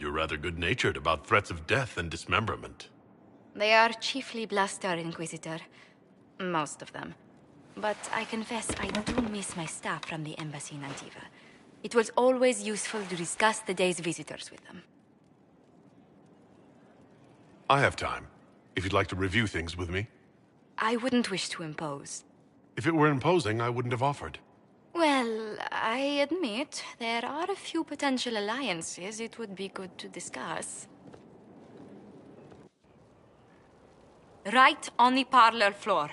you're rather good-natured about threats of death and dismemberment. They are chiefly bluster, Inquisitor. Most of them. But I confess I do miss my staff from the embassy in Antiva. It was always useful to discuss the day's visitors with them. I have time, if you'd like to review things with me. I wouldn't wish to impose. If it were imposing, I wouldn't have offered. Well, I admit there are a few potential alliances it would be good to discuss. Right on the parlor floor,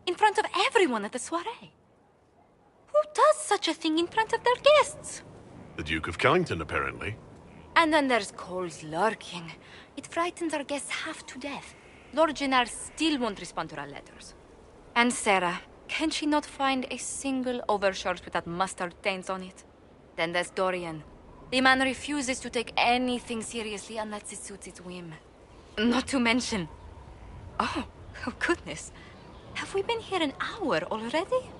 in front of everyone at the soiree. Who does such a thing in front of their guests? The Duke of Kellington, apparently. And then there's Cole's lurking. It frightens our guests half to death. Lord Gennard still won't respond to our letters. And Sarah, can she not find a single overshirt without mustard stains on it? Then there's Dorian. The man refuses to take anything seriously unless it suits his whim. Not to mention... Oh goodness. Have we been here an hour already?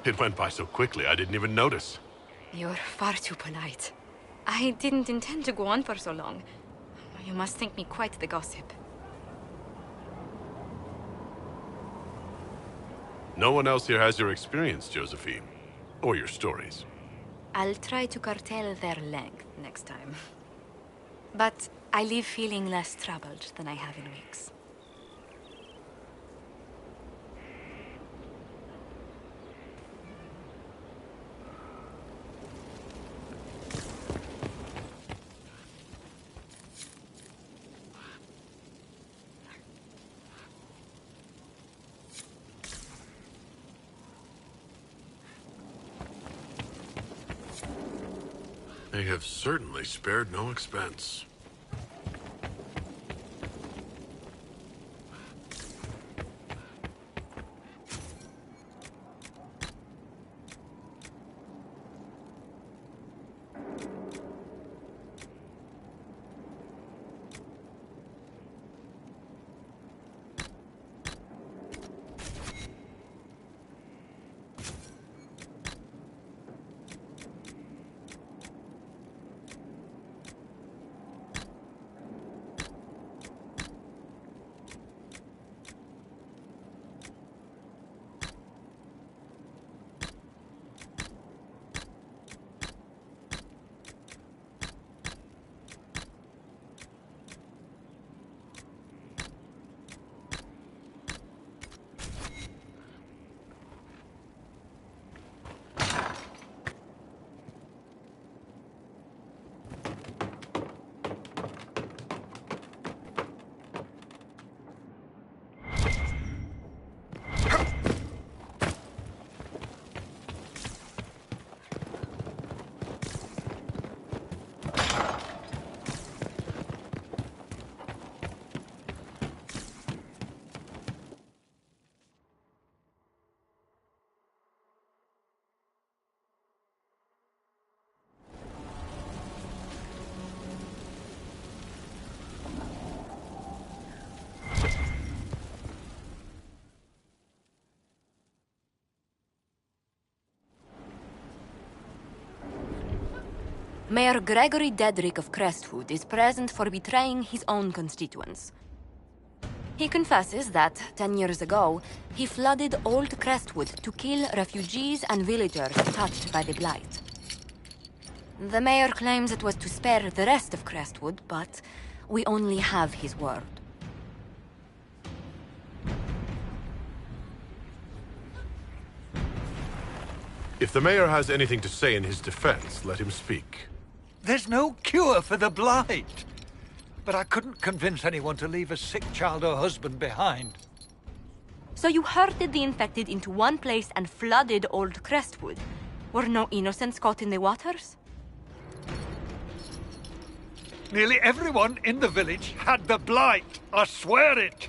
It went by so quickly, I didn't even notice. You're far too polite. I didn't intend to go on for so long. You must think me quite the gossip. No one else here has your experience, Josephine. Or your stories. I'll try to curtail their length next time. But I leave feeling less troubled than I have in weeks. They have certainly spared no expense. Mayor Gregory Dedrick of Crestwood is present for betraying his own constituents. He confesses that, 10 years ago, he flooded Old Crestwood to kill refugees and villagers touched by the Blight. The mayor claims it was to spare the rest of Crestwood, but we only have his word. If the mayor has anything to say in his defense, let him speak. There's no cure for the Blight. But I couldn't convince anyone to leave a sick child or husband behind. So you herded the infected into one place and flooded Old Crestwood? Were no innocents caught in the waters? Nearly everyone in the village had the Blight. I swear it.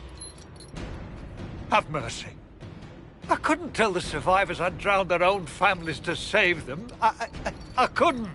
Have mercy. I couldn't tell the survivors I'd drowned their own families to save them. I couldn't.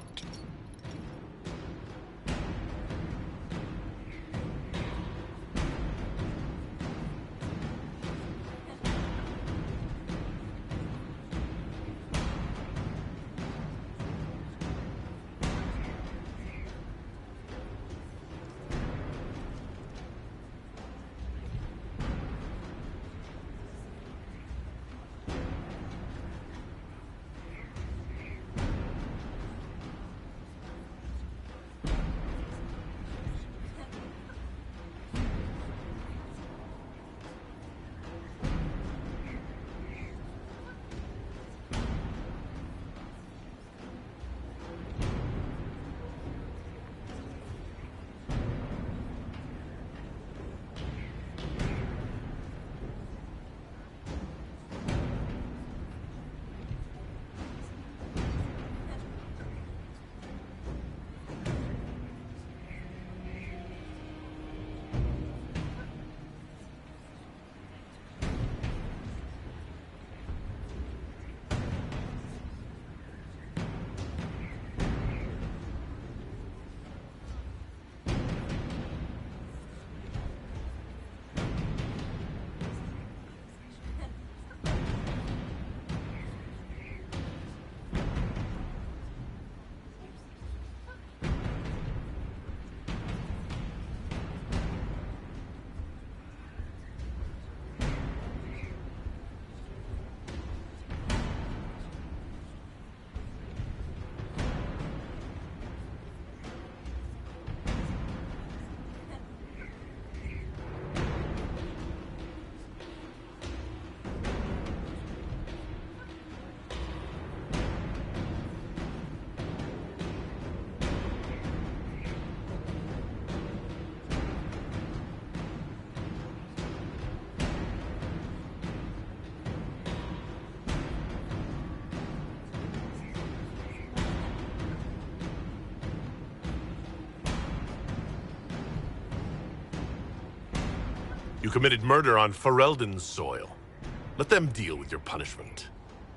You committed murder on Ferelden's soil. Let them deal with your punishment.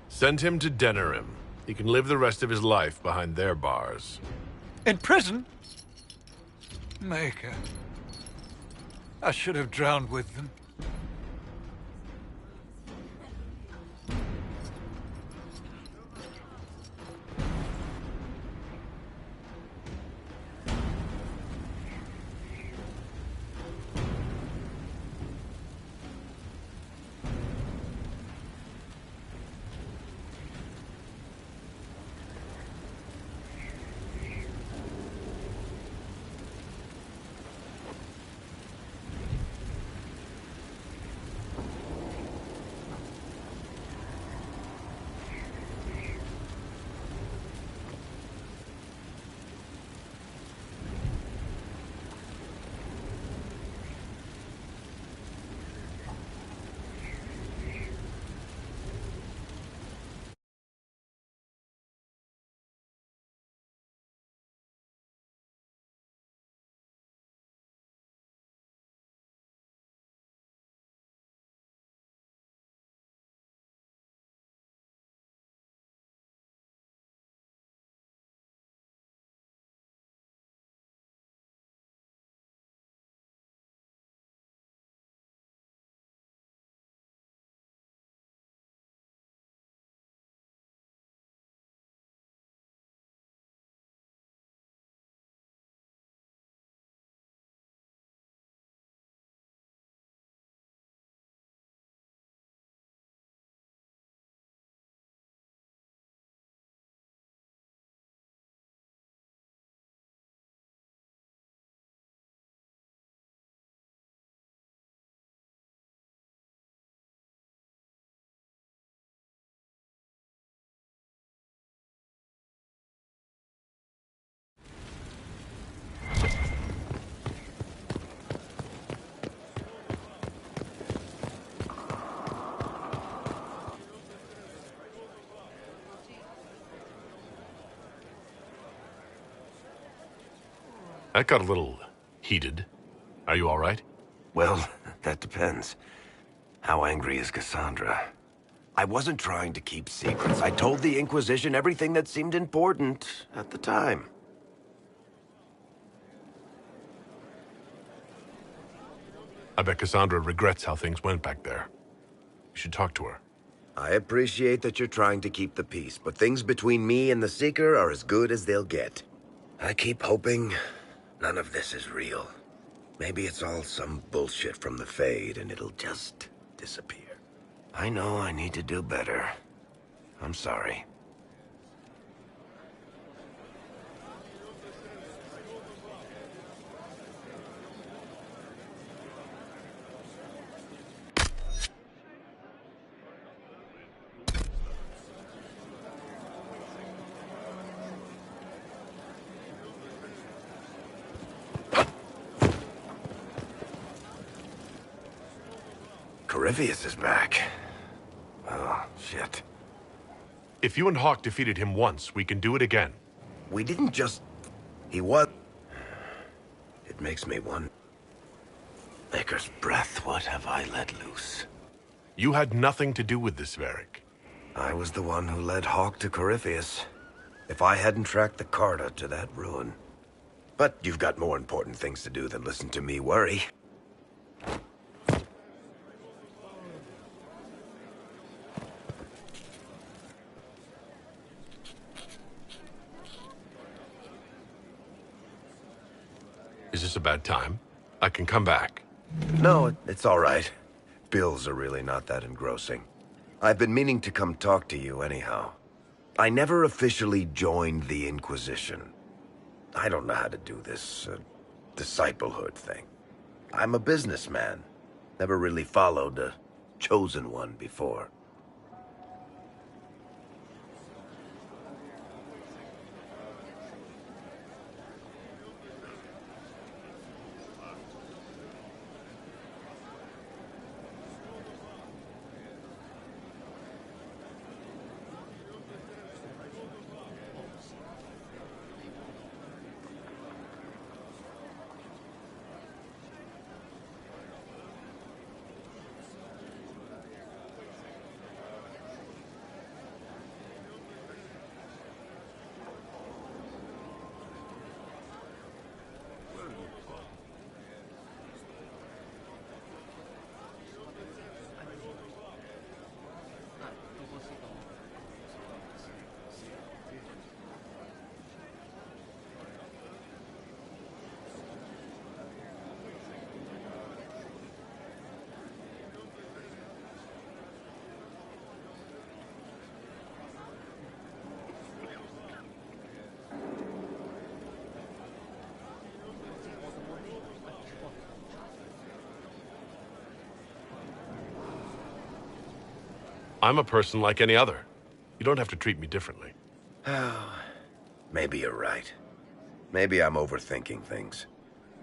Send him to Denerim. He can live the rest of his life behind their bars. In prison? Maker. I should have drowned with them. That got a little heated. Are you all right? Well, that depends. How angry is Cassandra? I wasn't trying to keep secrets. I told the Inquisition everything that seemed important at the time. I bet Cassandra regrets how things went back there. You should talk to her. I appreciate that you're trying to keep the peace, but things between me and the Seeker are as good as they'll get. I keep hoping none of this is real. Maybe it's all some bullshit from the Fade and it'll just disappear. I know I need to do better. I'm sorry. Corypheus is back. Oh, shit. If you and Hawk defeated him once, we can do it again. We didn't just... He was... It makes me wonder... Maker's breath, what have I let loose? You had nothing to do with this, Varric. I was the one who led Hawk to Corypheus. If I hadn't tracked the Carta to that ruin. But you've got more important things to do than listen to me worry. Is this a bad time? I can come back. No, it's all right. Bills are really not that engrossing. I've been meaning to come talk to you anyhow. I never officially joined the Inquisition. I don't know how to do this, disciplehood thing. I'm a businessman. Never really followed a chosen one before. I'm a person like any other. You don't have to treat me differently. Maybe you're right. Maybe I'm overthinking things.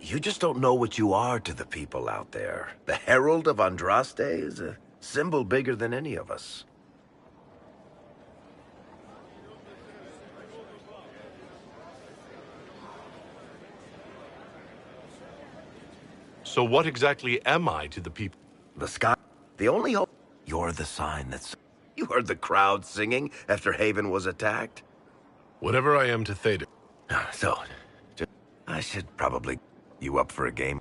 You just don't know what you are to the people out there. The Herald of Andraste is a symbol bigger than any of us. So what exactly am I to the people? The sky. The only hope. You're the sign that's... You heard the crowd singing after Haven was attacked? Whatever I am to Theta. So, I should probably... You up for a game?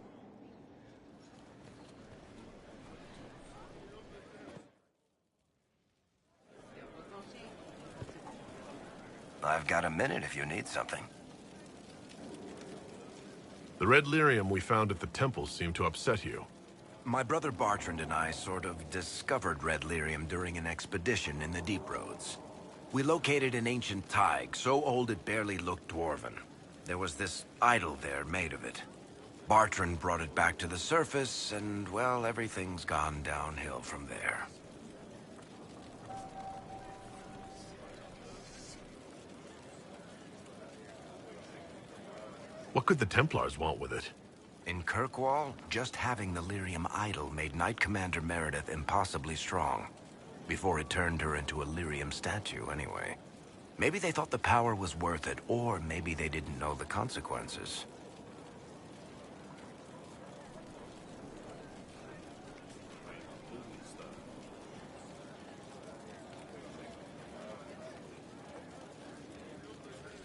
I've got a minute if you need something. The red lyrium we found at the temple seemed to upset you. My brother Bartrand and I sort of discovered red lyrium during an expedition in the Deep Roads. We located an ancient Tig, so old it barely looked dwarven. There was this idol there made of it. Bartrand brought it back to the surface, and, well, everything's gone downhill from there. What could the Templars want with it? In Kirkwall, just having the lyrium idol made Knight Commander Meredith impossibly strong. Before it turned her into a lyrium statue, anyway. Maybe they thought the power was worth it, or maybe they didn't know the consequences.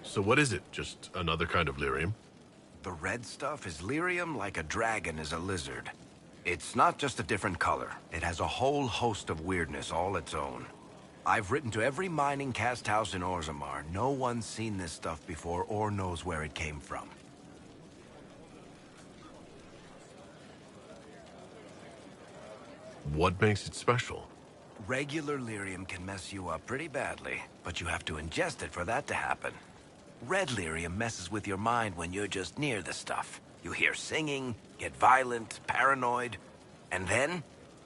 So what is it? Just another kind of lyrium? The red stuff is lyrium like a dragon is a lizard. It's not just a different color. It has a whole host of weirdness all its own. I've written to every mining cast house in Orzammar. No one's seen this stuff before or knows where it came from. What makes it special? Regular lyrium can mess you up pretty badly, but you have to ingest it for that to happen. Red lyrium messes with your mind when you're just near the stuff. You hear singing, get violent, paranoid, and then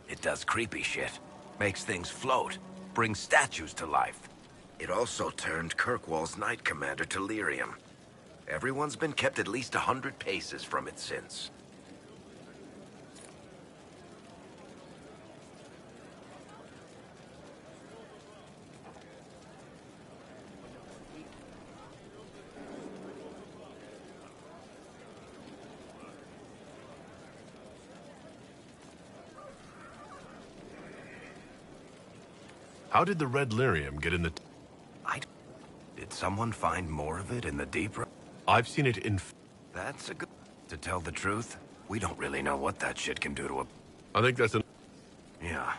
it does creepy shit. Makes things float, brings statues to life. It also turned Kirkwall's Knight Commander to lyrium. Everyone's been kept at least 100 paces from it since. How did the red lyrium get in the... Did someone find more of it in the deep road? I've seen it in... That's a good... To tell the truth, we don't really know what that shit can do to a... I think that's an... Yeah.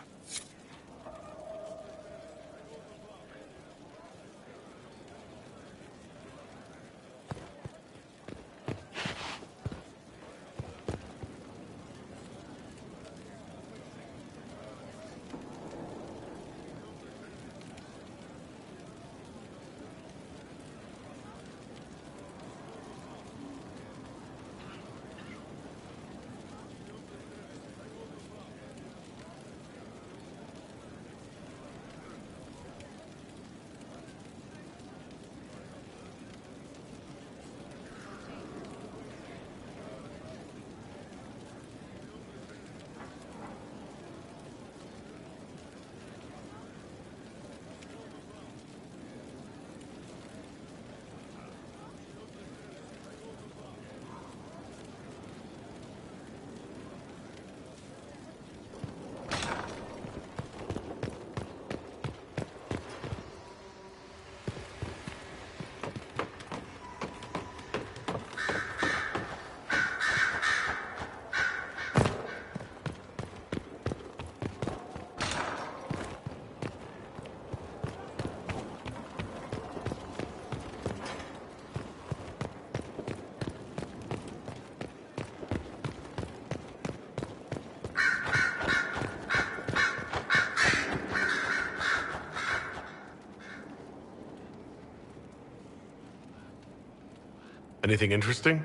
Anything interesting?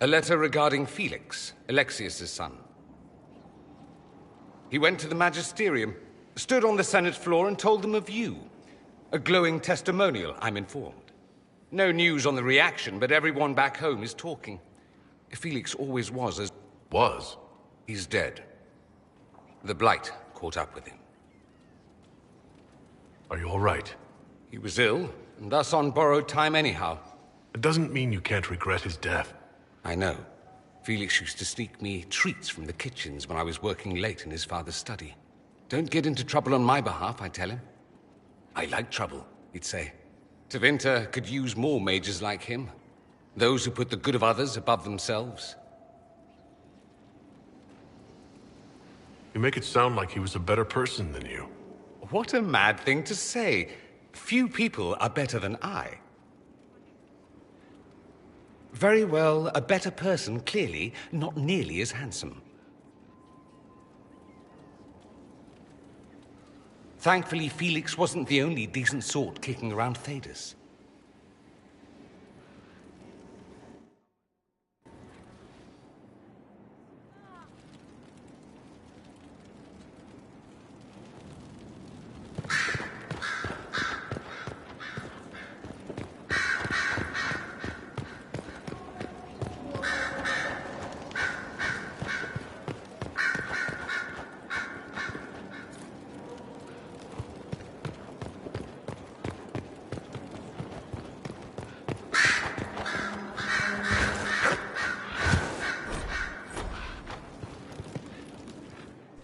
A letter regarding Felix, Alexius's son. He went to the Magisterium, stood on the Senate floor and told them of you. A glowing testimonial, I'm informed. No news on the reaction, but everyone back home is talking. Felix always was as... Was? He's dead. The Blight caught up with him. Are you all right? He was ill, and thus on borrowed time anyhow. It doesn't mean you can't regret his death. I know. Felix used to sneak me treats from the kitchens when I was working late in his father's study. Don't get into trouble on my behalf, I tell him. I like trouble, he'd say. Tevinter could use more mages like him. Those who put the good of others above themselves. You make it sound like he was a better person than you. What a mad thing to say. Few people are better than I. Very well, a better person, clearly, not nearly as handsome. Thankfully, Felix wasn't the only decent sort kicking around Thedas.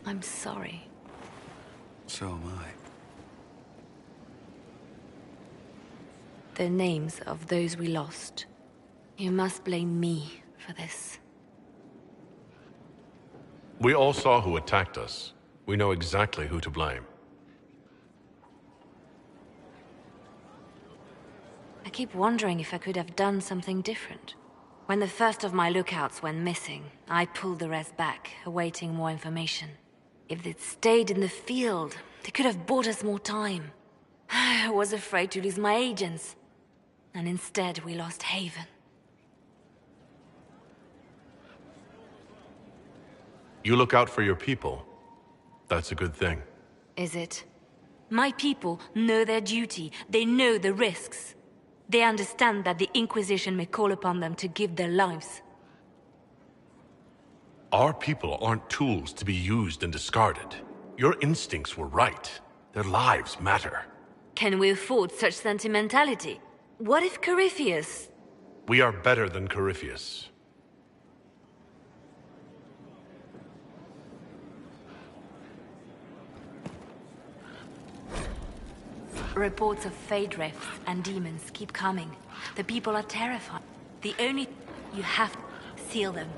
I'm sorry. So am I. The names of those we lost. You must blame me for this. We all saw who attacked us. We know exactly who to blame. I keep wondering if I could have done something different. When the first of my lookouts went missing, I pulled the rest back, awaiting more information. If they'd stayed in the field, they could have bought us more time. I was afraid to lose my agents. And instead, we lost Haven. You look out for your people. That's a good thing. Is it? My people know their duty. They know the risks. They understand that the Inquisition may call upon them to give their lives. Our people aren't tools to be used and discarded. Your instincts were right. Their lives matter. Can we afford such sentimentality? What if Corypheus... We are better than Corypheus. Reports of fade rifts and demons keep coming. The people are terrified. The only... You have to seal them.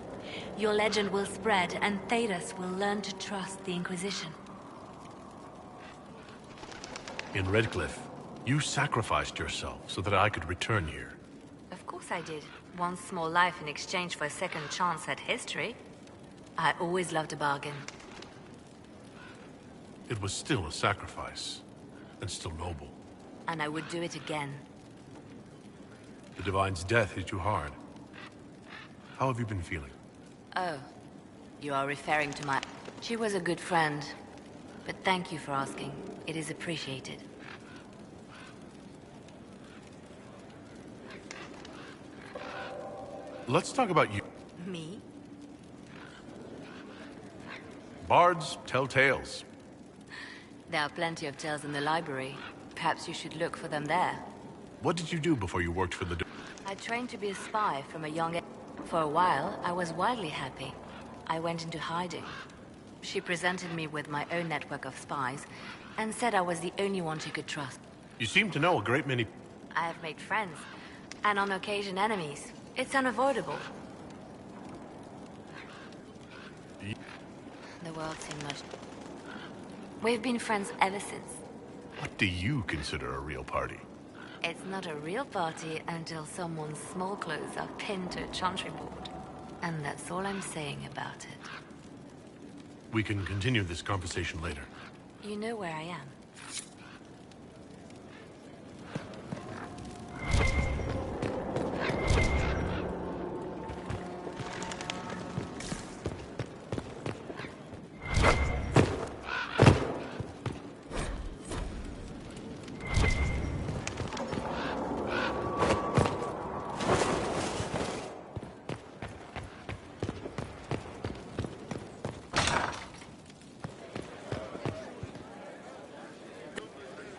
Your legend will spread, and Thedas will learn to trust the Inquisition. In Redcliffe, you sacrificed yourself so that I could return here. Of course I did. One small life in exchange for a second chance at history. I always loved a bargain. It was still a sacrifice, and still noble. And I would do it again. The Divine's death hit you hard. How have you been feeling? Oh, you are referring to my... She was a good friend. But thank you for asking. It is appreciated. Let's talk about you. Me? Bards tell tales. There are plenty of tales in the library. Perhaps you should look for them there. What did you do before you worked for the... I trained to be a spy from a young age. For a while, I was wildly happy. I went into hiding. She presented me with my own network of spies, and said I was the only one she could trust. You seem to know a great many... I have made friends, and on occasion enemies. It's unavoidable. The world seemed much... We've been friends ever since. What do you consider a real party? It's not a real party until someone's small clothes are pinned to a chantry board. And that's all I'm saying about it. We can continue this conversation later. You know where I am.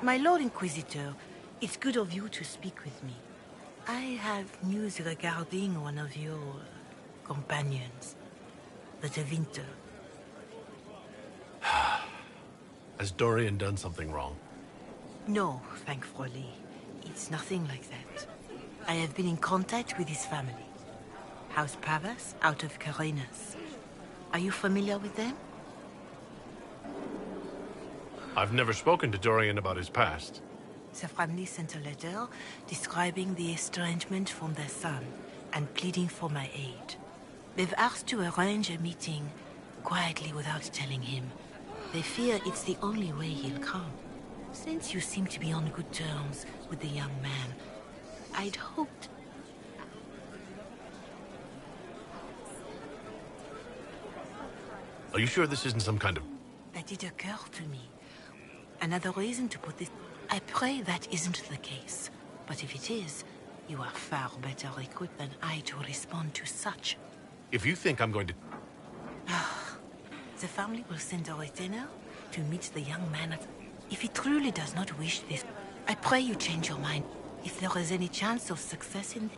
My Lord Inquisitor, it's good of you to speak with me. I have news regarding one of your companions, the Tevinter. Has Dorian done something wrong? No, thankfully. It's nothing like that. I have been in contact with his family. House Pavas, out of Carenas. Are you familiar with them? I've never spoken to Dorian about his past. The family sent a letter describing the estrangement from their son and pleading for my aid. They've asked to arrange a meeting quietly without telling him. They fear it's the only way he'll come. Since you seem to be on good terms with the young man, I'd hoped... Are you sure this isn't some kind of... That did occur to me. Another reason to put this... I pray that isn't the case. But if it is, you are far better equipped than I to respond to such. If you think I'm going to... The family will send a retainer to meet the young man at... If he truly does not wish this, I pray you change your mind. If there is any chance of success in...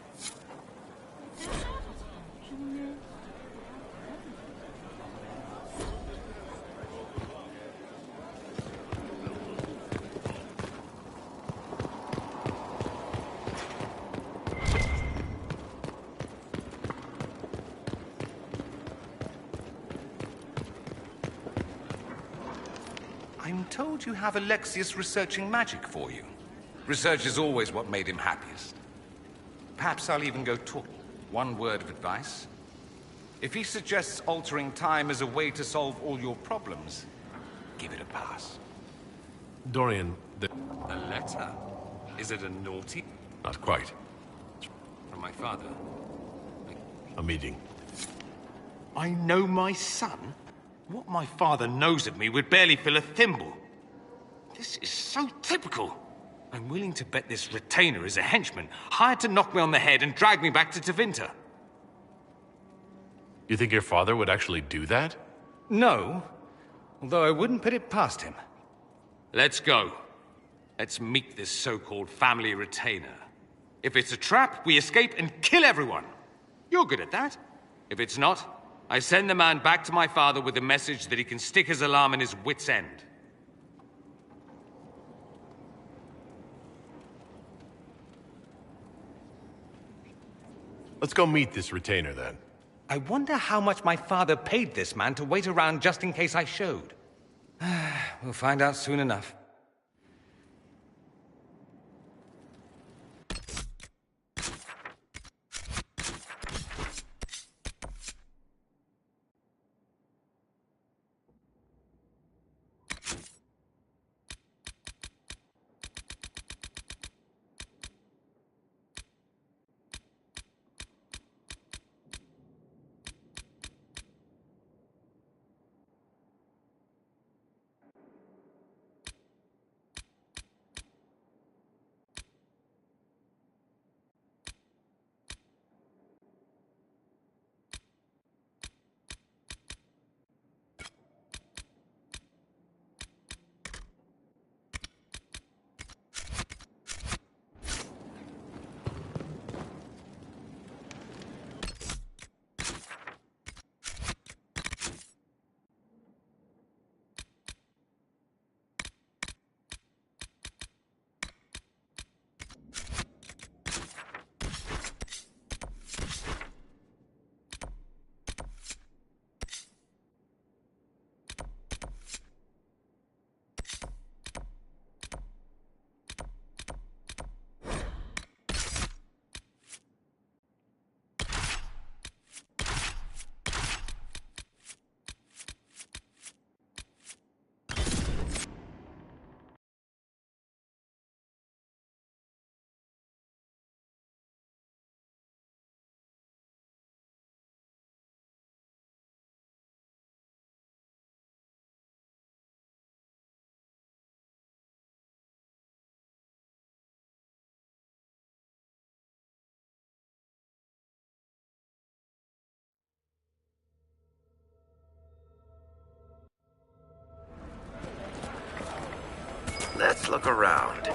I'm told you have Alexius researching magic for you. Research is always what made him happiest. Perhaps I'll even go talk. One word of advice. If he suggests altering time as a way to solve all your problems, give it a pass. Dorian, A letter? Is it a naughty? Not quite. From my father. A meeting. I know my son? What my father knows of me would barely fill a thimble. This is so typical. I'm willing to bet this retainer is a henchman, hired to knock me on the head and drag me back to Tevinter. You think your father would actually do that? No, although I wouldn't put it past him. Let's go. Let's meet this so-called family retainer. If it's a trap, we escape and kill everyone. You're good at that. If it's not, I send the man back to my father with the message that he can stick his alarm in his wit's end. Let's go meet this retainer, then. I wonder how much my father paid this man to wait around just in case I showed. We'll find out soon enough. Let's look around.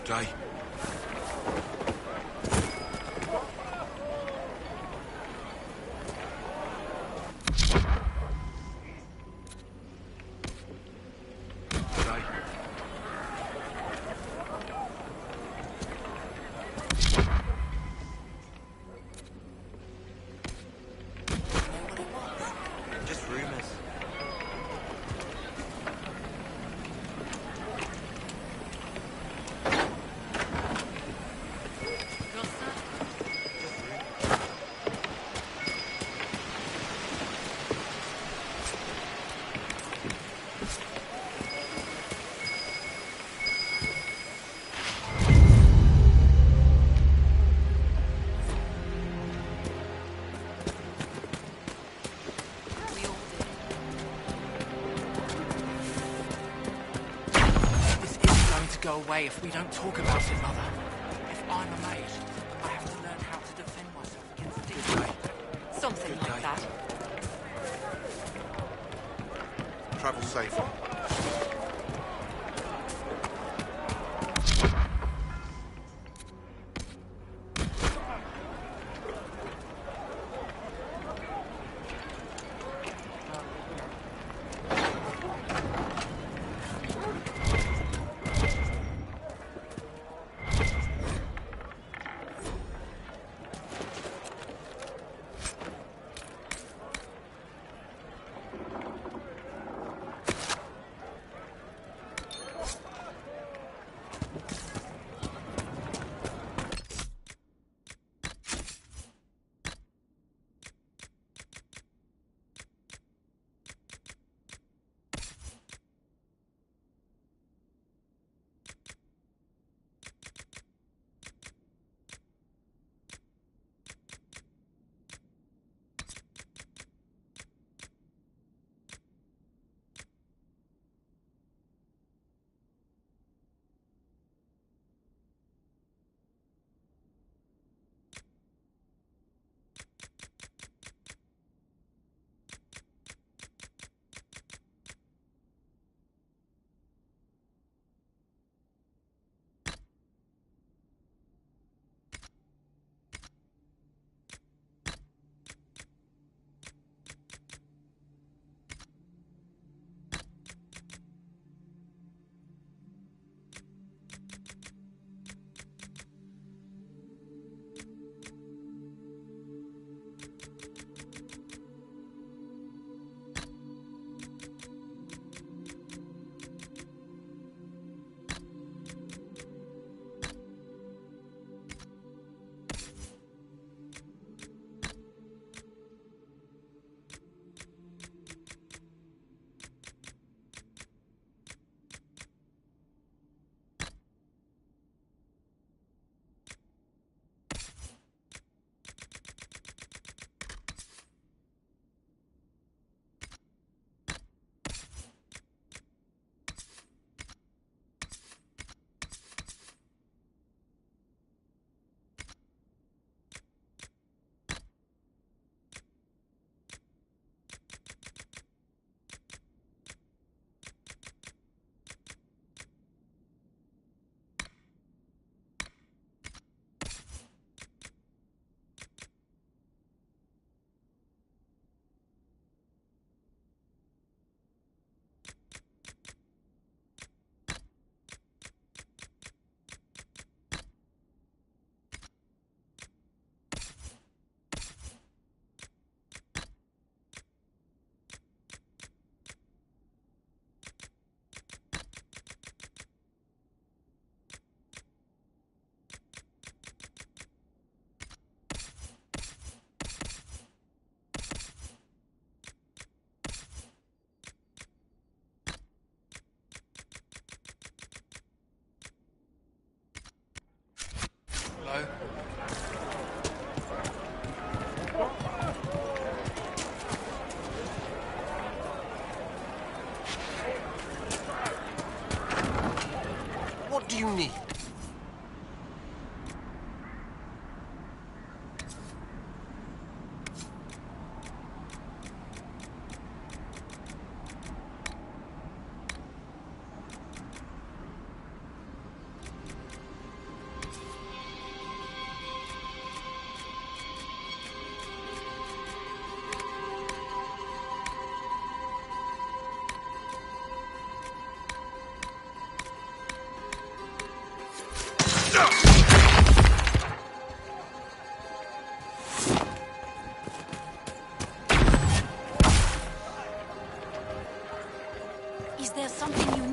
Die. Just rumors. Go away if we don't talk about it, Mother. If I'm a mage, I have to learn how to defend myself against demons. Something like that. Travel safely.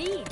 need.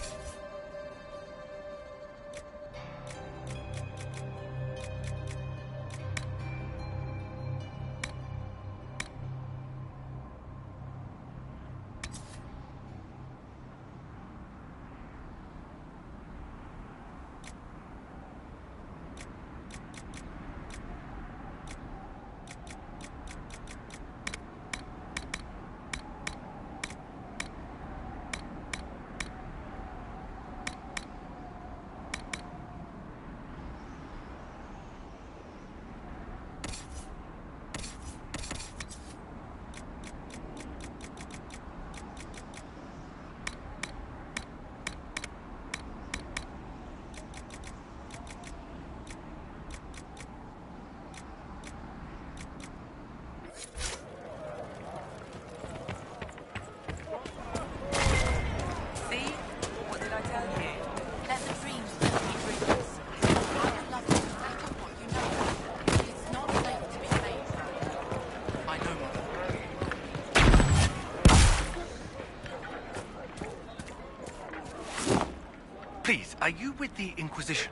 Please, are you with the Inquisition?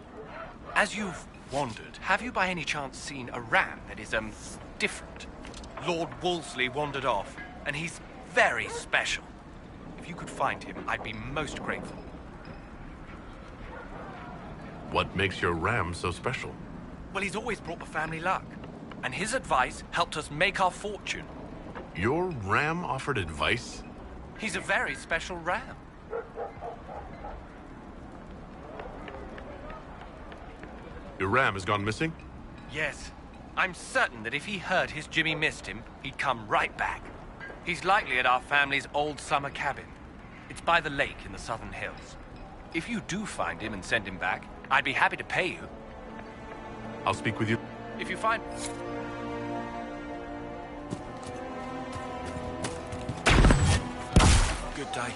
As you've wandered, have you by any chance seen a ram that is, different? Lord Wolseley wandered off, and he's very special. If you could find him, I'd be most grateful. What makes your ram so special? Well, he's always brought the family luck, and his advice helped us make our fortune. Your ram offered advice? He's a very special ram. Your ram has gone missing? Yes. I'm certain that if he heard his Jimmy missed him, he'd come right back. He's likely at our family's old summer cabin. It's by the lake in the southern hills. If you do find him and send him back, I'd be happy to pay you. I'll speak with you. If you find... Good day.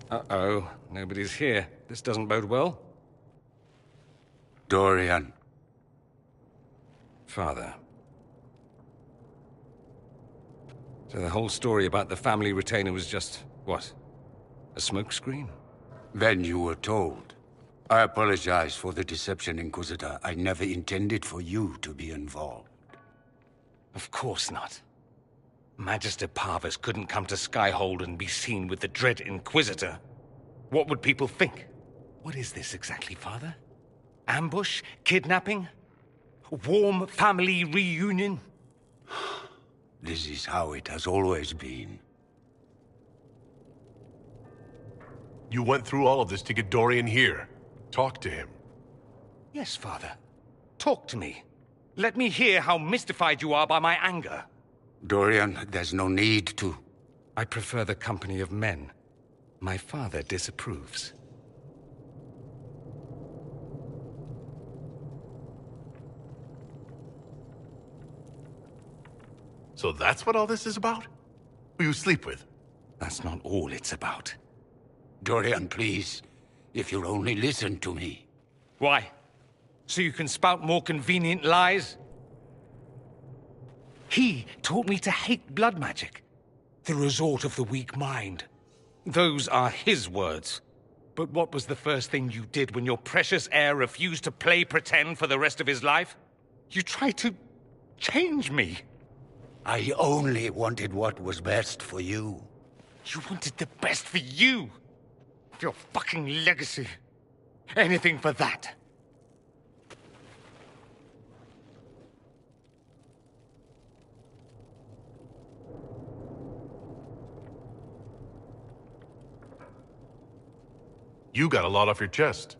Uh-oh. Nobody's here. This doesn't bode well. Dorian. Father. So the whole story about the family retainer was just, what? A smokescreen? Then you were told. I apologize for the deception, Inquisitor. I never intended for you to be involved. Of course not. Magister Parvus couldn't come to Skyhold and be seen with the dread Inquisitor. What would people think? What is this exactly, Father? Ambush? Kidnapping? Warm family reunion? This is how it has always been. You went through all of this to get Dorian here. Talk to him. Yes, Father. Talk to me. Let me hear how mystified you are by my anger. Dorian, there's no need to. I prefer the company of men. My father disapproves. So that's what all this is about? Who you sleep with? That's not all it's about. Dorian, please. If you'll only listen to me. Why? So you can spout more convenient lies? He taught me to hate blood magic. The resort of the weak mind. Those are his words. But what was the first thing you did when your precious heir refused to play pretend for the rest of his life? You tried to change me. I only wanted what was best for you. You wanted the best for you. Your fucking legacy. Anything for that. You got a lot off your chest.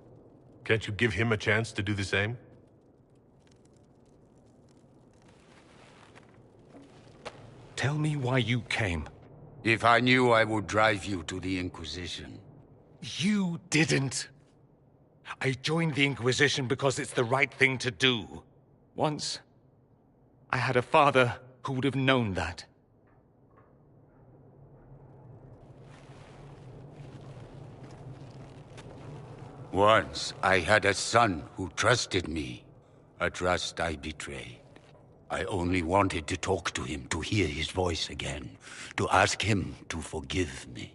Can't you give him a chance to do the same? Tell me why you came. If I knew, I would drive you to the Inquisition. You didn't. I joined the Inquisition because it's the right thing to do. Once, I had a father who would have known that. Once, I had a son who trusted me. A trust I betrayed. I only wanted to talk to him, to hear his voice again, to ask him to forgive me.